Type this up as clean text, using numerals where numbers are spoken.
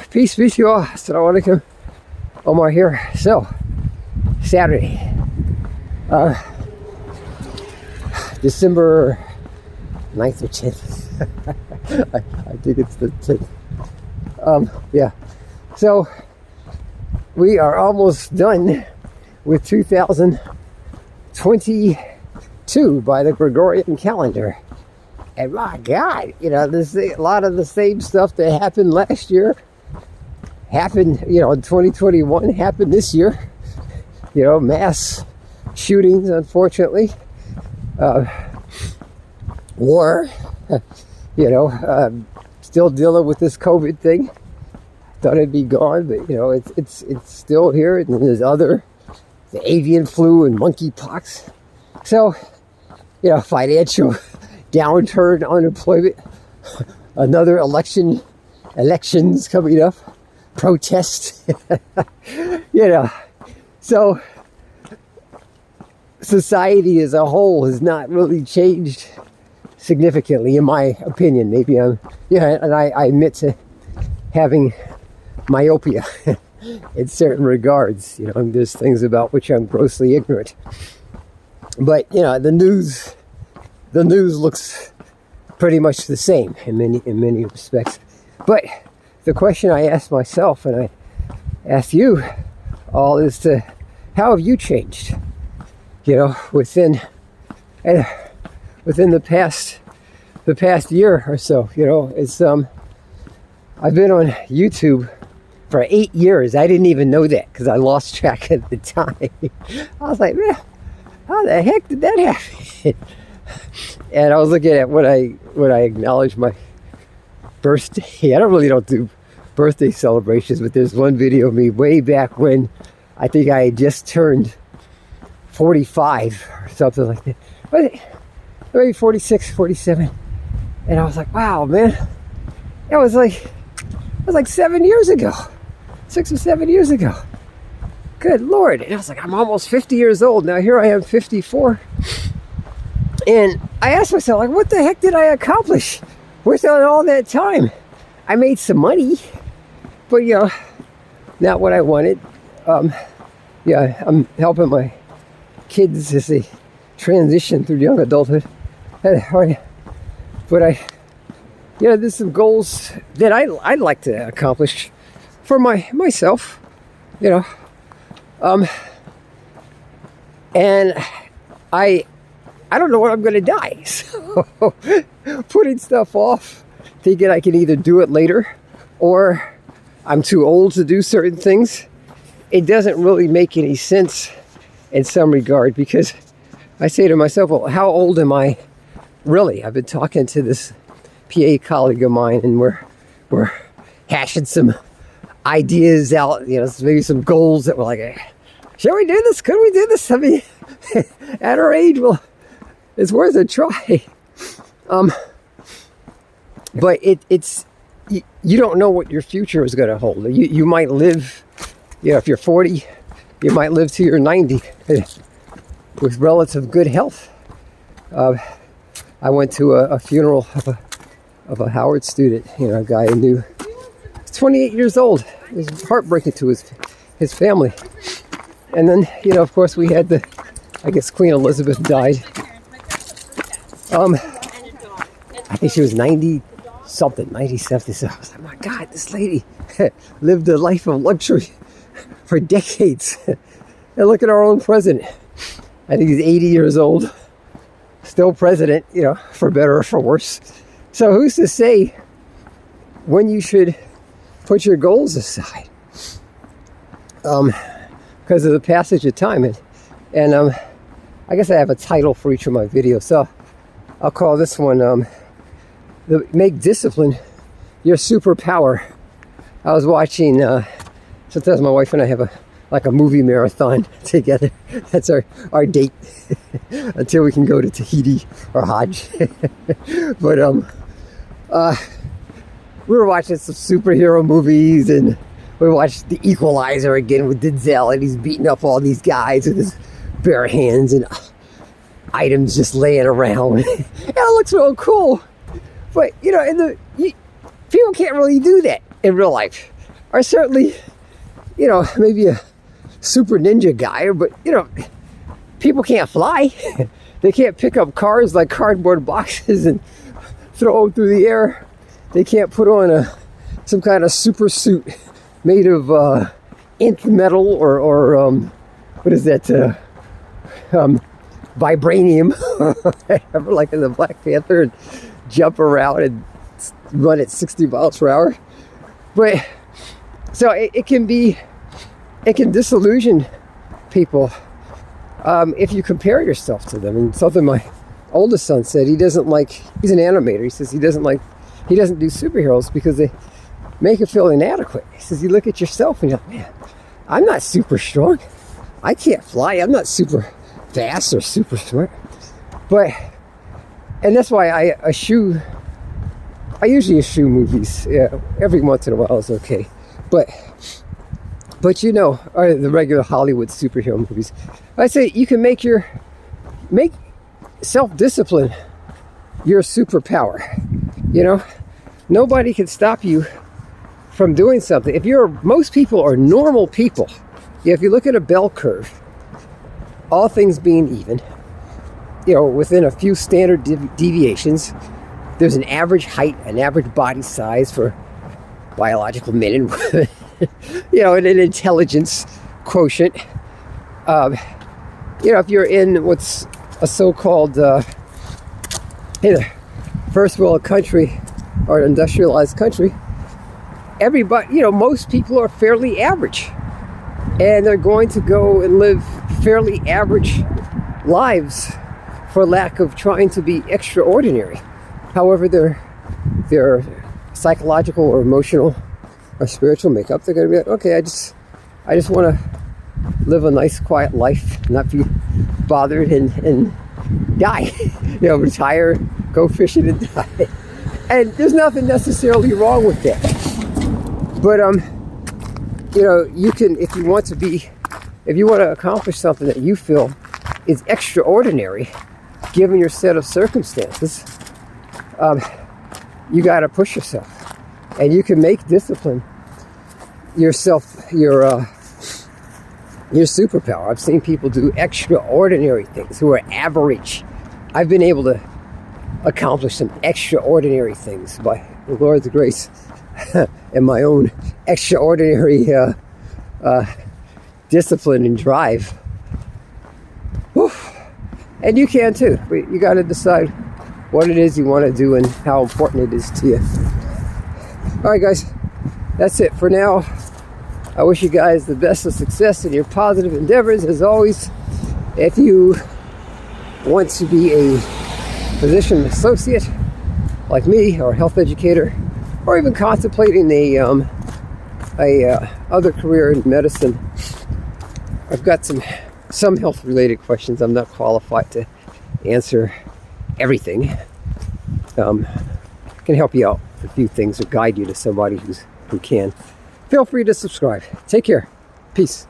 Peace, you all. Assalamu alaikum. Omar here. So, Saturday, December 9th or 10th. I think it's the 10th. Yeah. So, we are almost done with 2022 by the Gregorian calendar. And my God, you know, a lot of the same stuff that happened last year happened, you know, in 2021, happened this year. You know, mass shootings, unfortunately. War, you know, still dealing with this COVID thing. Thought it'd be gone, but, you know, it's still here. And then there's the avian flu and monkeypox. So, you know, financial downturn, unemployment, another elections coming up, protests, you know. So society as a whole has not really changed significantly, in my opinion. Maybe and I admit to having myopia in certain regards. You know, there's things about which I'm grossly ignorant. But, you know, the news looks pretty much the same in many respects. But the question I ask myself, and I ask you all, is how have you changed? You know, within the past year or so. You know, it's I've been on YouTube for 8 years. I didn't even know that because I lost track at the time. I was like, man, how the heck did that happen? And I was looking at when I acknowledged my birthday. I don't do birthday celebrations, but there's one video of me way back when I think I had just turned 45 or something like that. But maybe 46, 47. And I was like, wow, man. That was like 7 years ago. 6 or 7 years ago. Good Lord. And I was like, I'm almost 50 years old. Now here I am, 54. And I asked myself, like, what the heck did I accomplish within all that time? I made some money, but, you know, not what I wanted. Yeah, I'm helping my kids as they transition through young adulthood. But you know, there's some goals that I'd like to accomplish for myself, you know. And I don't know when I'm going to die. So putting stuff off, thinking I can either do it later or I'm too old to do certain things. It doesn't really make any sense in some regard, because I say to myself, well, how old am I really? I've been talking to this PA colleague of mine, and we're hashing some ideas out, you know, maybe some goals that we're like, shall we do this? Could we do this? I mean, at our age, well, it's worth a try. But it's you don't know what your future is going to hold. You might live, you know, if you're 40, you might live to your 90 with relative good health. I went to a funeral of a Howard student, you know, a guy I knew. He's 28 years old. It was heartbreaking to his family. And then, you know, of course, we had I guess Queen Elizabeth died. I think she was 90-something, 90-something. So I was like, my God, this lady lived a life of luxury for decades. And look at our own president. I think he's 80 years old. Still president, you know, for better or for worse. So who's to say when you should put your goals aside? Because of the passage of time. And I guess I have a title for each of my videos. So I'll call this one, Make Discipline Your Superpower. I was watching, sometimes my wife and I have a movie marathon together. That's our date until we can go to Tahiti or Hajj. But we were watching some superhero movies, and we watched The Equalizer again with Denzel, and he's beating up all these guys with his bare hands and items just laying around. And it looks real cool. But, you know, People can't really do that in real life. Or certainly, maybe a super ninja guy, but, people can't fly. They can't pick up cars like cardboard boxes and throw them through the air. They can't put on some kind of super suit made of nth metal or what is that? Vibranium, like in the Black Panther, and jump around and run at 60 miles per hour. But so it can disillusion people if you compare yourself to them. And something my oldest son said, he's an animator. He says he doesn't do superheroes because they make him feel inadequate. He says you look at yourself and you're like, man, I'm not super strong. I can't fly. I'm not super fast or super smart. And that's why I usually eschew movies. Yeah, every once in a while is okay. But or the regular Hollywood superhero movies. I say you can make self-discipline your superpower. Nobody can stop you from doing something. Most people are normal people. If you look at a bell curve, all things being even, within a few standard deviations, there's an average height, an average body size for biological men and women, and an intelligence quotient. If you're in what's a so-called first world country or an industrialized country, everybody, most people are fairly average. And they're going to go and live fairly average lives for lack of trying to be extraordinary. However, their psychological or emotional or spiritual makeup, they're going to be like, okay, I just want to live a nice, quiet life, not be bothered and die. Retire, go fishing and die. And there's nothing necessarily wrong with that. But you can, if you want to accomplish something that you feel is extraordinary, given your set of circumstances, you got to push yourself, and you can make discipline your superpower. I've seen people do extraordinary things who are average. I've been able to accomplish some extraordinary things by the Lord's grace and my own extraordinary discipline and drive. Whew. And you can too, but you got to decide what it is you want to do and how important it is to you. All right, guys, that's it for now. I wish you guys the best of success in your positive endeavors. As always, if you want to be a physician associate like me, or a health educator, or even contemplating a other career in medicine, I've got some health related questions. I'm not qualified to answer everything. Can help you out with a few things or guide you to somebody who can. Feel free to subscribe. Take care. Peace.